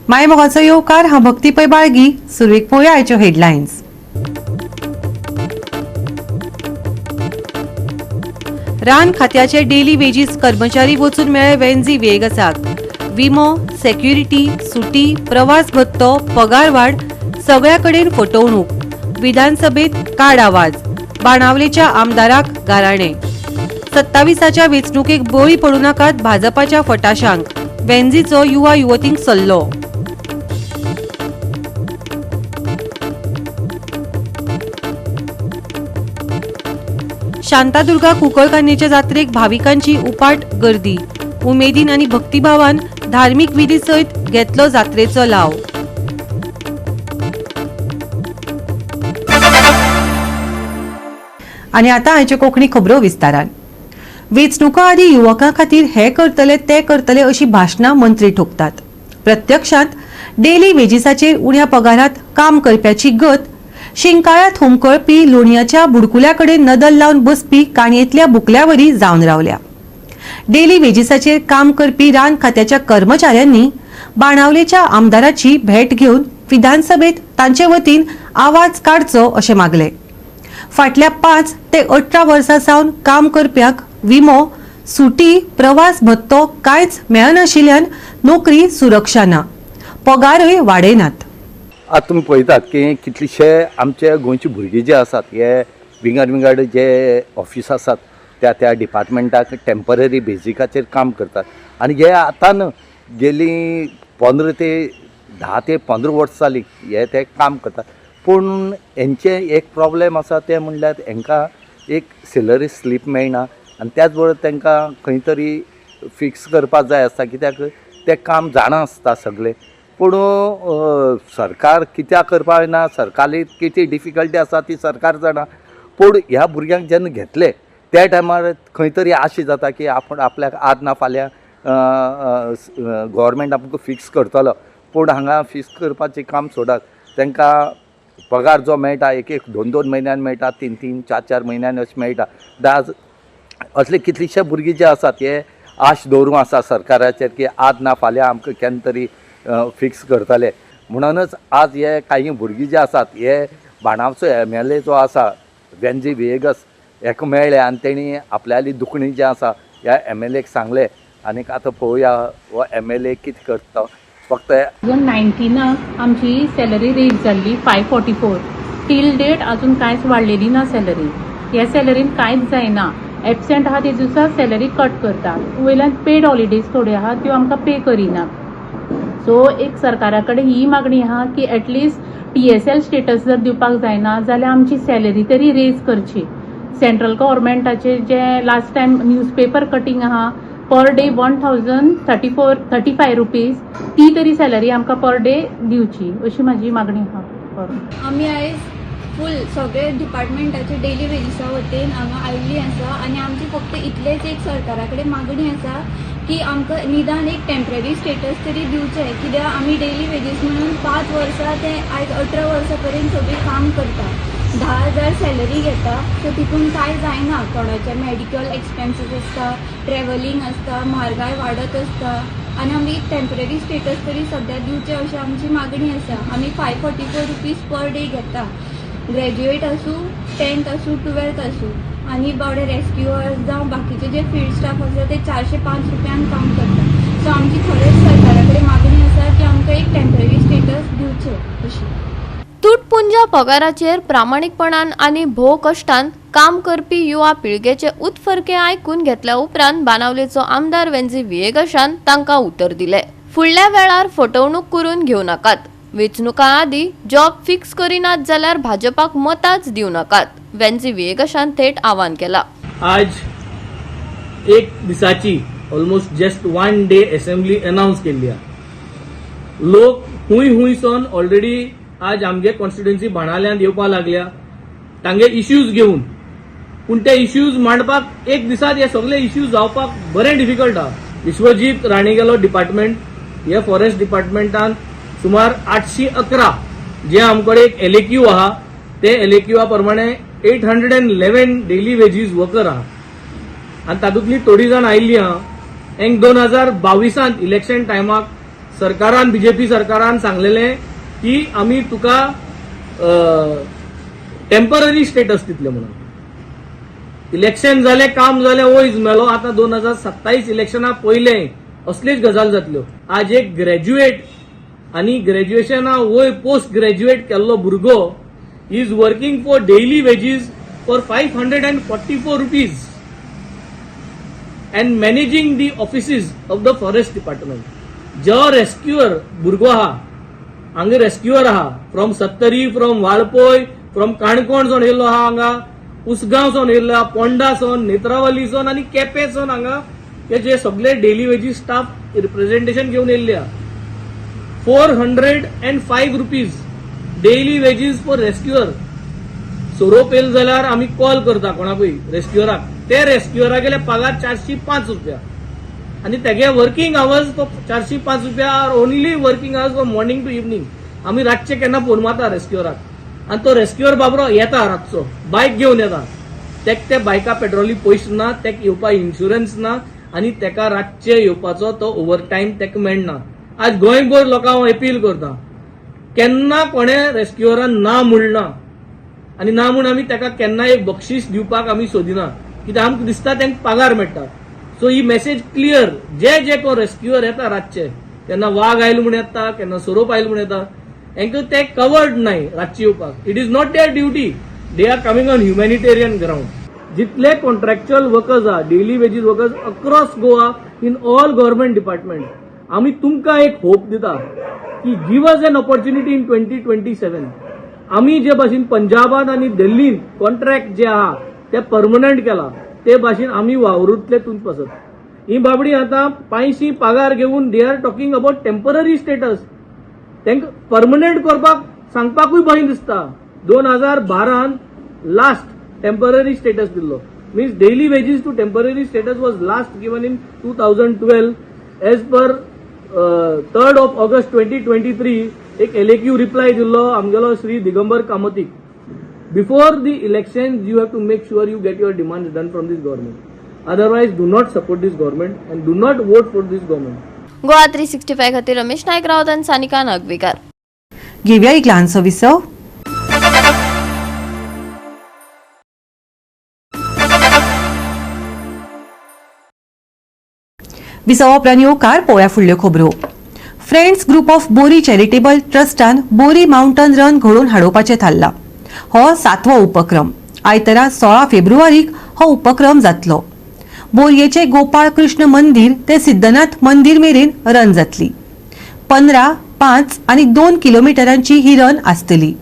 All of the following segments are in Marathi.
मायमोगाचो येवकार हा भक्ती पै बाळगी. सुरवेक पळोवया आयच्यो हेडलायन्स. रान खात्याचे डेली वेजीस कर्मचारी वचून मेळ्ळे वेंजी वेगसाक. विमो, सेक्युरिटी, सुटी, प्रवास भत्तो, पगार वाड सगळ्या कडेन फटवणूक. विधानसभेत काड आवाज. बाणावलेच्या आमदाराक गाराणे. 27च्या वेंचणुकेक बळी पडूं नाकात भाजपाच्या फटाशांक. वेंजीचो युवा युवतींक सल्लो. शांतादुर्गा कुंकळकान्नेच्या जात्रेक भाविकांची उपाट गर्दी. उमेदीन आनी भक्तिभावान धार्मीक विधी सयत घेतलो जात्रेचो लाव. आनी आतां आयच्यो कोंकणी खबरो विस्तारान. वेंचणुका आदी युवकां खातीर हे करतले ते करतले अशी भाशणां मंत्री ठोकतात. प्रत्यक्षांत डेली वेजीसाचेर उण्या पगारात काम करप्याची गत शिंकाळ्यात हुमकळपी लोणयाच्या बुडकुल्या कडेन नदल लावन बसपी काणयेंतल्या बुकल्यावरी जावन रावल्या. डेली वेजीसाचेर काम करपी रान खात्याच्या कर्मचाऱ्यांनी बाणावलेच्या आमदाराची भेट घेवन विधानसभेत तांचे वतीन आवाज काडचो अशें मागले. फाटल्या 5 ते 18 वर्सां सावन काम करप्याक विमो, सुटी, प्रवास भत्तो कांयच मेळनाशिल्ल्यान नोकरी सुरक्षा ना. पगारय वाडयनात. आतां तुमी पळयतात की कितलेशे आमचे गोंयचे भुरगे जे आसात हे विंगड जे ऑफिस आसात त्या डिपार्टमेंटाक टेम्पररी बेजिकाचेर काम करतात आनी हे आतां गेली 10 ते 15 वर्सां जालीं हे ते काम करतात. पूण हेंचे एक प्रॉब्लेम आसा ते म्हणल्यार हेंकां एक सॅलरी स्लीप मेळना आनी त्याच बरोबर तांकां खंय तरी फिक्स करपाक जाय आसता कित्याक ते काम जाणा आसता सगळे. पूण सरकार कित्याक करपाक ना, सरकारी किती डिफिकल्टी आसा ती सरकार जाणा. पूण ह्या भुरग्यांक जेन्ना घेतले त्या टायमार खंय तरी आशी जाता की आपूण आपल्याक आज ना फाल्यां गव्हर्मेंट आमकां फिक्स करतलो. पूण हांगा फिक्स करपाचें काम सोडात. तांकां पगार जो मेळटा एक 2-2 म्हयन्यान मेळटा, 3-3, 4-4 म्हयन्यान अशें मेळटा. असले कितलेशे भुरगे जे आसात हे आश दवरूं आसा सरकाराचेर की आज ना फाल्यां आमकां केन्ना तरी फिक्स करतले. म्हणूनच आज हे काही भुरगीं जे आसात हे बाणावचो MLA जो आसा वेंजी वेगस हेका मेळ्ळे आनी तेणी आपल्याली दुखणी जे आसा ह्या MLAक सांगले. आनीक आतां पळोवया हो MLA कितें करता. फक्त 2019 आमची सॅलरी रेट जाल्ली 544. टील डेट अजून कांयच वाडलेली ना सॅलरी. ह्या सॅलरीन कांयच जायना. एबसेंट आहा ते दिसा सॅलरी कट करता. वयल्यान पेड हॉलिडेज थोड्यो आहा त्यो आमकां पे करिना. सो एक सरकारा कडेन ही मागणी आहा की एटलिस्ट TSL स्टेटस जर दिवपाक जायना जाल्यार आमची सॅलरी तरी रेज करची. सेंट्रल गव्हर्मेंटाचे जे लास्ट टायम न्यूजपेपर कटींग आहा पर डे 1034-35 रुपीज ती तरी सॅलरी आमकां पर डे दिवची अशी म्हाजी मागणी आहा. आमी आयज फूल सगळे डिपार्टमेंटाचे डेली वेजीसा वतीन हांगा आयिल्ली आसा आनी आमची फक्त इतलेच एक सरकारा कडेन मागणी आसा की आमकां निदान एक टेम्पररी स्टेटस तरी दिवचें. कित्याक आमी डेली वेजीस म्हणून 5 वर्सां ते आयज 18 वर्सां पर्यंत सगळीं काम करता. 10,000 सॅलरी घेता. सो तितून कांय जायना. कोणाचे मेडिकल एक्सपेन्सीस आसता, ट्रॅव्हलिंग आसता, म्हारगाय वाडत आसता आनी आमी एक टेम्पररी स्टेटस तरी सद्या दिवचें अशी आमची मागणी आसा. आमी 544 रुपीज पर डे घेता. ग्रॅज्युएट आसूं, 10th आसूं, 12th आसूं आनी बावडे रेस्क्युअर्स जावं बाकीचे जे फील्ड स्टाफ आसा ते 405 रुपयान काम करता. सो आमची खरेंच सरकारा कडेन मागणी आसा की आमकां एक टेम्पररी स्टेटस दिवचें अशी. तुटपुंज्या पगाराचेर प्रामाणीकपणान आनी भोव कश्टान काम करपी युवा पिळगेचे उतफर्के आयकून घेतल्या उपरांत बाणावलेचो आमदार वेंजी वेगशान तांकां उतर दिले. फुडल्या वेळार फटवणूक करून घेवं नाकात. वेंचणुका आदी जॉब फिक्स करिनात जाल्यार भाजपाक मताच दिवं नाकात. वेंजी वेगशान थेट आवाहन केला. आज एक दिसाची almost just 1 day assembly announce केल्ली आहा. लोक हुंय सोन ऑलरेडी आज आमगे कॉन्स्टिट्युएन्सी बाणावल्यान येवपाक लागल्या तांगे इश्यूज घेवन. पूण ते इश्यूज मांडपाक एक दिसात हे सगळे इश्यूज जावपाक बरें डिफिकल्ट आहा. विश्वजीत राणीगेलो डिपार्टमेंट हे फॉरेस्ट डिपार्टमेंटान सुमार 811 जे आमकडे एक LAQ आहा ते LAQ प्रमाणे 811 डेली वेजीस वर्कर आहा आनी तातूंतली थोडी जाण आयिल्ली आहा. 2022 इलेक्शन टायमाक सरकारान बीजेपी सरकारान सांगलेले की आम्ही तुका टेम्पररी स्टेटस दितले म्हणून. इलेक्शन जाले, काम जाले, वयच मेलो. आता 2027 इलेक्शना पयले असलीच गजाल जातल्यो. आज एक ग्रॅज्युएट आणि ग्रॅज्युएशना वय पोस्ट ग्रॅज्युएट केल्लो भुरगो is working for daily wages for 544 rupees and managing the offices of the forest department. जो रेस्क्युअर भुरगो आहा, हांगा रेस्क्युअर आहा from Sattari, from Valpoi, from Canacona सोन येयल्लो आहा, हांगा उसगांव सोन येयल्लो आहा, पोंडा सोन, नेत्रावली सोन आनी केपें सोन हांगा हे जे सगळे डेली वेजीस स्टाफ रिप्रेझेंटेशन घेवन येयल्ले आहा. 405 rupees daily wages for rescuer. सोरोप येयलो जाल्यार आमी कॉल करता कोणाकूय रेस्क्युअराक, ते रेस्क्युअरा गेले पगार 405 रुपया आणि तेगे वर्किंग आवर्स तो 405 रुपया are only working hours from morning to evening. आम्ही रातचे केन्ना फोन मारता रेस्क्युअराक आणि तो रेस्क्युअर बाबरो येता रातचो, बायक घेवन येता. ते बायका पेट्रोली पयशे ना, तेका येवपा इन्शुरन्स ना आणि तेका रातचे येवपाचो तो ओव्हर टायम तेका मेळना. आज गोंयभर लोकांक हांव अपील करता, केन्ना कोणे रेस्क्युअरान ना म्हणना आणि ना म्हूण आमी तेका केन्ना एक बक्षीस दिवपाक आमी सोदिना, कित्याक आमकां दिसता तांकां पगार मेळटा. सो ही मेसेज क्लियर, जे कोण रेस्क्युअर येता रातचे, केन्ना वाघ आयलो म्हूण येता, केन्ना सोरोप आयलो म्हूण येता, हांकां ते कवर्ड नाही रातचे येवपाक. It is not their duty, they are coming on humanitarian ground. जितले कॉन्ट्रॅक्च्युअल वर्कर्स आहा, daily wages workers across Goa in all government department, आमी तुमकां एक होप दिता की give us an opportunity in 2027. आमी जे भाशेन पंजाबान आणि दिल्लीन कॉन्ट्रॅक्ट जे आहा ते परमनंट केला, ते भाशेन आमी वावरूतले तुम पासत. ही बाबडी आता 500 पगार घेऊन they are talking about temporary status. तांकां परमनंट करपाक सांगपाकूय भंय दिसता. 2012 लास्ट टेम्पररी स्टेटस दिल्लो. Means daily wages to temporary status was last given in 2012 as per 3rd of August 2023. एक LAQ रिप्लाय दिल्लो आमगेलो Shri Digambar कामतीक. Before the elections, you have to make sure you get your demands done from this government. Otherwise, do not support this government and do not vote for this government. Goa 365 खातीर रमेश नायक रावत आनी सानिका नागवेकर. घेवया एक ल्हानसो विसव. विसवा उपरांत येवकार पळोवया फुडल्यो खबरो. Friends group of Bori charitable ट्रस्टान बोरी माउंटन रन घडोवन हाडोवपाचें थारला. हो 7वो उपक्रम. आयतारा 16 फेब्रुवारीक हो उपक्रम जातलो. बोरयेचे गोपाळ कृष्ण मंदिर ते सिद्धनाथ मंदिर मेरेन रन जातली. 15, 5 आणि 2 किलोमिटरांची ही रन आसतली.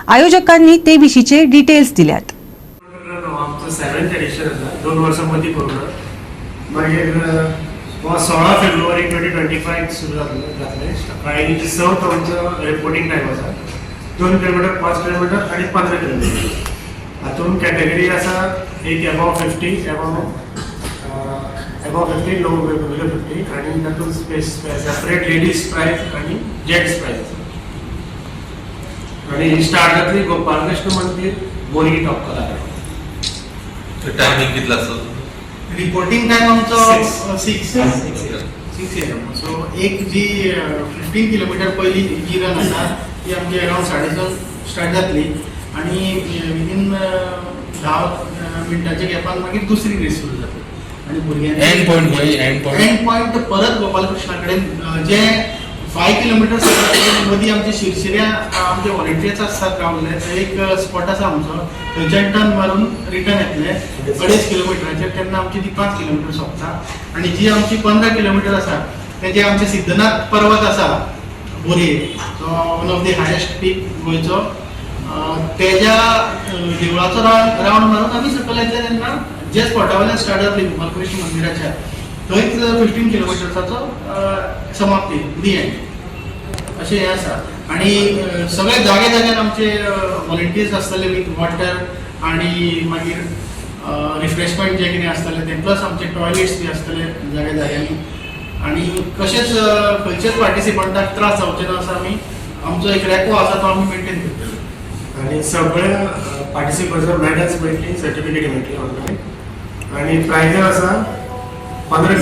आयोजकांनी ते विशींचे डिटेल्स दिल्यात. आमचं 7th एडिशन आसा, 2 वर्सां मदीं करून मागीर 16 फेब्रुवारी 2025 सुरू जातले. सकाळी 9 आमचो रिपोर्टिंग टायम आसा. 2 किलोमीटर, 5 किलोमीटर आणि 15 किलोमीटर. हातून कॅटेगरी आसा एक अबाव 50, अबाव 50, लो बिलो 50 आणि तातूंत सेपरेट लेडीज प्रायज आणि जेंट्स प्रायज आसा. आणि स्टार्ट जातली गोपालकृष्ण मंदिर बोरी टॉप कला. टायमिंग कितलो आसता? रिपोर्टिंग टाइम आमचो 6 AM. सो एक जी 15 किलोमीटर पहिली जी रन आसा ती आमची अराउंड 7:30 स्टार्ट जातली आणि विदिन 10 मिनटाच्या गॅपान मागीर दुसरी रेस सुरू जातली. आणि भुरग्यांनी एंड पॉइंट परत गोपालकृष्णा कडेन जे 5 किलोमीटर मदीं आमचे शिरशिऱ्या आमचे व्हॉलंटियर्स आसतात रावले. एक स्पॉट आसा आमचो, थंयच्यान टर्न मारून रिटर्न येतले 2.5 किलोमिटराचेर. तेन्ना आमची ती 5 किलोमीटर सोंपता. आणि जी आमची 15 किलोमीटर आसा तेजे आमचे सिद्धनाथ पर्वत आसा बोरये, so one of the highest peak गोंयचो. तेज्या देवळाचो रावंड मारून आमी सकयल येतले तेन्ना जे स्पॉटा वयल्यान स्टार्ट जातली गोपालकृष्ण मंदिराच्या थंयच 15 किलोमिटर्साचो समाप्ती, दी एंड अशें हें आसा. आणि सगळे जागे जाग्यार आमचे व्हॉलंटियर्स आसतले विथ वॉटर आणि मागीर रिफ्रेशमेंट जे कितें आसतलें तें, प्लस आमचे टॉयलेट्स बी आसतले जागे जाग्यांनी. आणि कशेंच खंयचेच पार्टिसिपंटाक त्रास जावचे ना असो आमी आमचो एक रॅको आसा तो आमी मेंटेन करतले. आणि सगळ्या पार्टिसिपंट्सांक मेडल्स मेळटली, सर्टिफिकेट मेळटली ऑनलायन. आणि प्रायझर आसा 15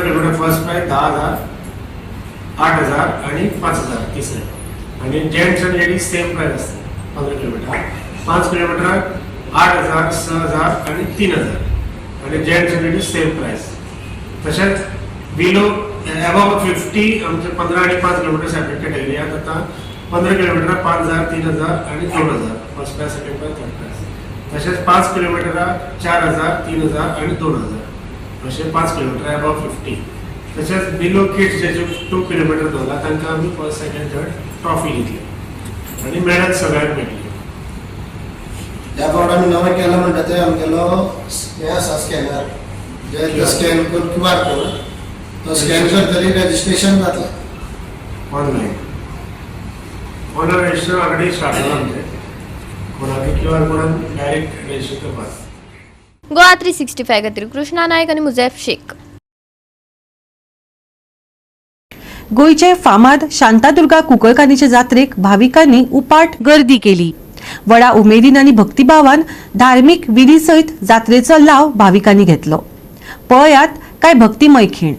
किलोमीटर फर्स्ट प्रायज 10,000, 8,000 आणि 5,000 तिसरे. आणि जेंट्स आणि लेडीज सेम प्राइस असते 15 किलोमीटर. 5 किलोमीटर 8,000, 6,000 आणि 3,000. आणि जेंट्स आणि लेडीज सेम प्राइस. तसेच बिलो अबाव 50 आमचे 15 आणि 5 किलोमीटर सेपरेट कॅटेगरी आहेत. आता 15 किलोमीटर 5,000, 3,000 आणि 2,000 first price, second price, third price. तसेच 5 किलोमीटर 4,000, 3,000 आणि 2,000 असे 5 किलोमीटर अबाव 50. तसेच बिलो किड्स जे 2 किलोमीटर दवरला तांकां आमी फर्स्ट, सेकंड, थर्ड ट्रॉफी घेतली आणि मेडल सगळ्यांक मेळटली. त्या फावट आमी नवें केला म्हणटा ते आमगेलो हे आसा स्कॅनर, जे स्कॅन करून QR कोड तो स्कॅन करतरी रजिस्ट्रेशन जातलें online. Online registration already start जाला आमचें. कोणाक QR कोडान डायरेक्ट रजिस्टर करपाक. गोवा 365 खातीर कृष्णा नायक आनी मुझैफ शेख. गोयचे फामाद शांतादुर्गा कुंकळकान्नीचे जात्रेक भाविकांनी उपाट गर्दी केली. व्हडा उमेदीन आनी भक्तिभावान धार्मीक विधी सयत जात्रेचो लाव भाविकांनी घेतलो. पळयात काय भक्तिमय खीण.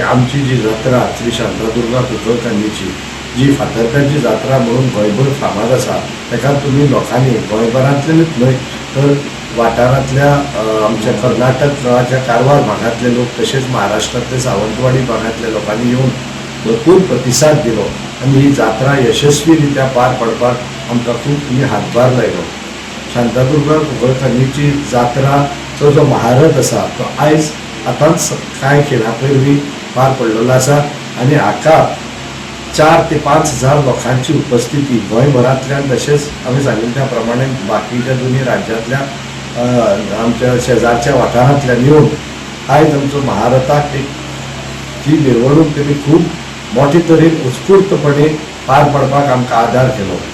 आमची जी जात्रा श्री शांतादुर्गा कुंकळकान्नीची जी फातर्प्यांची जात्रा म्हणून गोंयभर फामाद आसा, ताका तुमी लोकांनी गोंयभरांतलेच न्हय तर वाठारांतल्या आमच्या कर्नाटकाच्या कारवार भागांतले लोक तशेंच महाराष्ट्रांतले सावंतवाडी भागांतल्या लोकांनी येवन भरपूर प्रतिसाद दिलो आनी ही जात्रा यशस्वी रित्या पार पडपाक आमकां खूब हातभार लायलो. शांतादुर्गा कुंकळकान्नीची जात्राचो जो महारथ आसा तो आयज आतांच कांय खिणा पयलीं पार पडलेलो आसा आनी हाका 4 ते 5,000 लोकांची उपस्थिती गोंयभरांतल्यान तशेंच आमी सांगिल्ले त्या प्रमाणे बाकीच्या दोनी राज्यांतल्या आमच्या शेजारच्या वाठारांतल्यान येवन आयज आमचो महारथाक एक जी मिरवणूक तेमी खूब मोठे तरेन उत्स्फूर्तपणे पार पडपाक आमकां आदार केलो.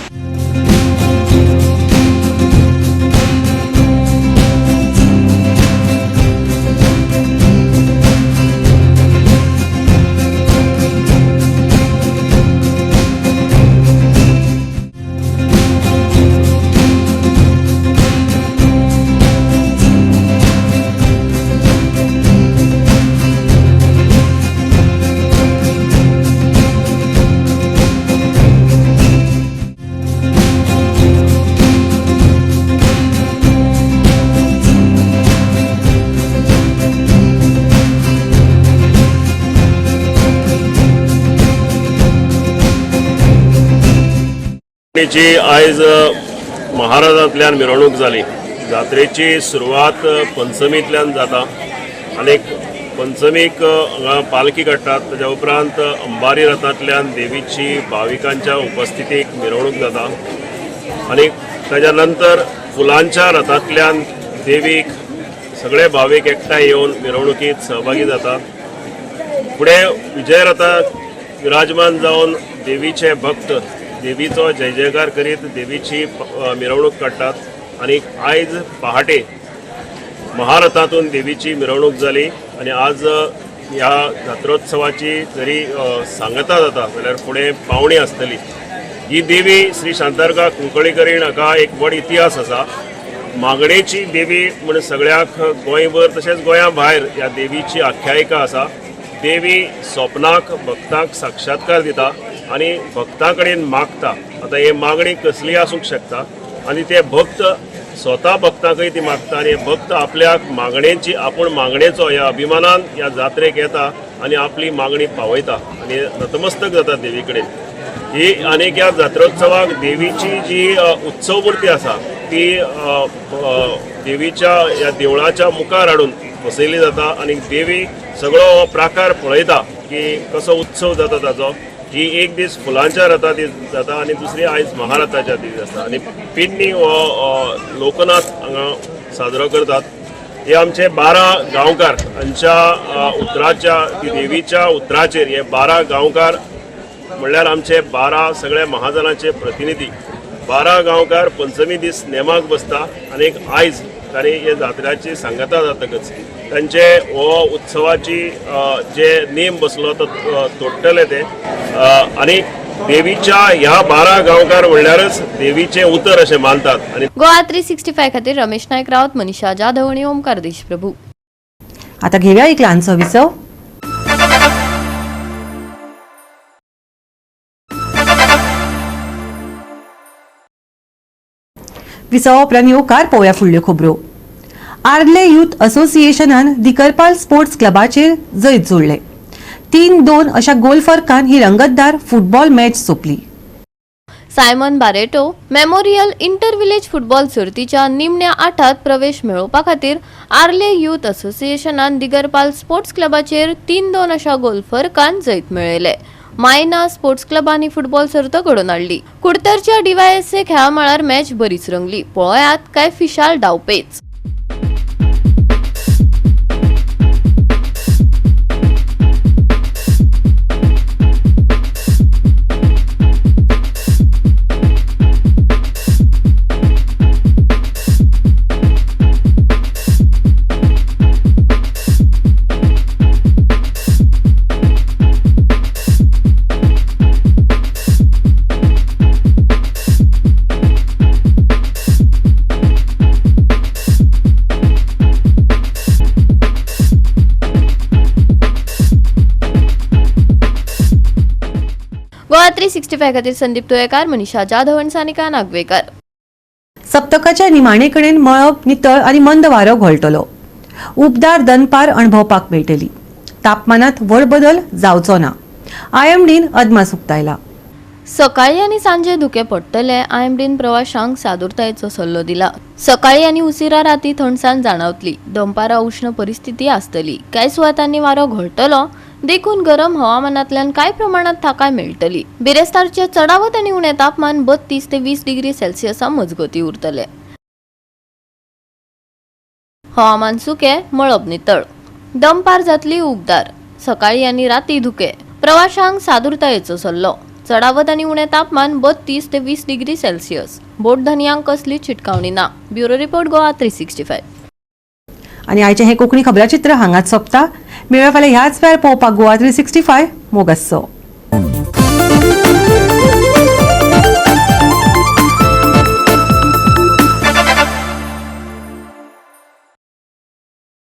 ची आयज महाराजांतल्यान मिरवणूक जाली. जात्रेची सुरवात पंचमींतल्यान जाता आनी पंचमीक हांगा पालखी काडटात. ताच्या उपरांत अंबारी रथांतल्यान देवीची भाविकांच्या उपस्थितीक मिरवणूक जाता आनी ताच्या नंतर फुलांच्या रथांतल्यान देवीक सगळे भाविक एकठांय येवन मिरवणुकीत सहभागी जातात. फुडें विजय रथाक विराजमान जावन देवीचे भक्त देवीचो जय जयकार करीत देवीची मिरवणूक काडटात आनी आयज पहाटे महारथांतून देवीची मिरवणूक जाली आनी आज ह्या जात्रोत्सवाची जरी सांगता जाता जाल्यार फुडें पावणी आसतली. ही देवी श्री शांतादुर्गा कुंकळीकरीण हाका एक व्हड इतिहास आसा. मागणेची देवी म्हण सगळ्याक गोंयभर तशेंच गोंया भायर ह्या देवीची आख्यायिका आसा. देवी स्वप्नाक भक्तांक साक्षात्कार दिता आनी भक्तां कडेन मागता. आतां हे मागणी कसली आसूंक शकता आनी ते भक्त स्वता भक्तांकय ती मागता आनी भक्त आपल्याक मागणेची आपूण मागणेचो ह्या अभिमानान ह्या जात्रेक येता आनी आपली मागणी पावयता आनी नतमस्तक जाता देवी कडेन. ही आनीक ह्या जात्रोत्सवाक देवीची जी उत्सव मूर्ती आसा ती देवीच्या ह्या देवळाच्या मुखार हाडून बसयली जाता आनी देवी सगळो हो प्रकार पळयता की कसो उत्सव जाता ताचो. ही एक दीस फुलांच्या रथा दीस जाता आनी दुसरी आयज महारथाच्या दीस आसता आनी पिन्नी हो लोकनाच हांगा साजरो करतात. हे आमचे 12 गांवकार हांच्या उतराच्या देवीच्या उतराचेर हे 12 गांवकार म्हणल्यार आमचे 12 सगळे महाजनाचे प्रतिनिधी 12 गांवकार पंचमी दीस नेमाक बसता आनी आयज तांणी हे जात्रेची सांगता जातकच तांचे हो उत्सवाची जे नेम बसलो तो तोडटले ते आनी देवीच्या ह्या 12 गांवकार म्हणल्यारच देवीचे उतर अशें मानतात. आनी गोवा 365 खातीर रमेश नायक रावत, मनीषा जाधव आणि ओमकार देशप्रभू. आता घेऊया एक ल्हानसो विसव. विसवा उपरांत येवकार पळोवया फुडल्यो खबरो. आर्ले यूथ असोसिएशनान दिकरपाल स्पोर्ट्स क्लबाचेर जैत जोडले. 3-2 अशा गोल फरकान ही रंगतदार फुटबॉल मॅच सोंपली. Simon Barreto memorial inter village football सर्तीच्या निमण्या आठात प्रवेश मेळोवपा खातीर आर्ले यूथ असोसिएशनान दिगरपाल स्पोर्ट्स क्लबाचेर 3-2 अशा गोल फरकान जैत मेळयले. मायना स्पोर्ट्स क्लबांनी फुटबॉल सर्त घडोवन हाडली. कुडतरच्या DYSA खेळा मळार मॅच बरीच रंगली. पळयात काय फिशाल डावपेच. गोवा 365 खातीर संदीप तुयेकार, मनीषा जाधव आणि सानिका नागवेकर. सप्तकाच्या निमाणे कडेन मळब नितळ आनी मंद वारो घोळटलो. उबदार दनपार अणभवपाक मेळटली. तापमानात व्हड बदल जावचो ना. IMDन अदमास उक्तायला. सकाळी आणि सांजे धुके पडटले. IMDन प्रवाशांक सादुरतायेचो सल्लो दिला. सकाळी आणि उशिरा राती थंडसाण जाणवतली. दनपारा उष्ण परिस्थिती आसतली. कांय सुवातांनी वारो घोळटलो. देखून गरम हवामानातल्यान कांय प्रमाणात थाकाय मेळटली. बिरेस्तारचे चडावत आनी उणे तापमान 32 ते 20 डिग्री सेल्सियसा मजगती उरतले. हवामान सुके, मळब नितळ. दनपार जातली उबदार. सकाळी आणि राती धुके. प्रवाशांक सादुरतायेचो सल्लो. चडावत आनी उणे तापमान 32 ते 20 डिग्री सेल्सियस. बोट धनयांक कसली चिटकावणी ना. Bureau report Goa 365. आणि आयचे हे कोंकणी खबराचित्र हांगाच सोंपता. मेळ्या फाल्यां ह्याच वेळार पळोवपाक गोवा 365 मोगस्सो.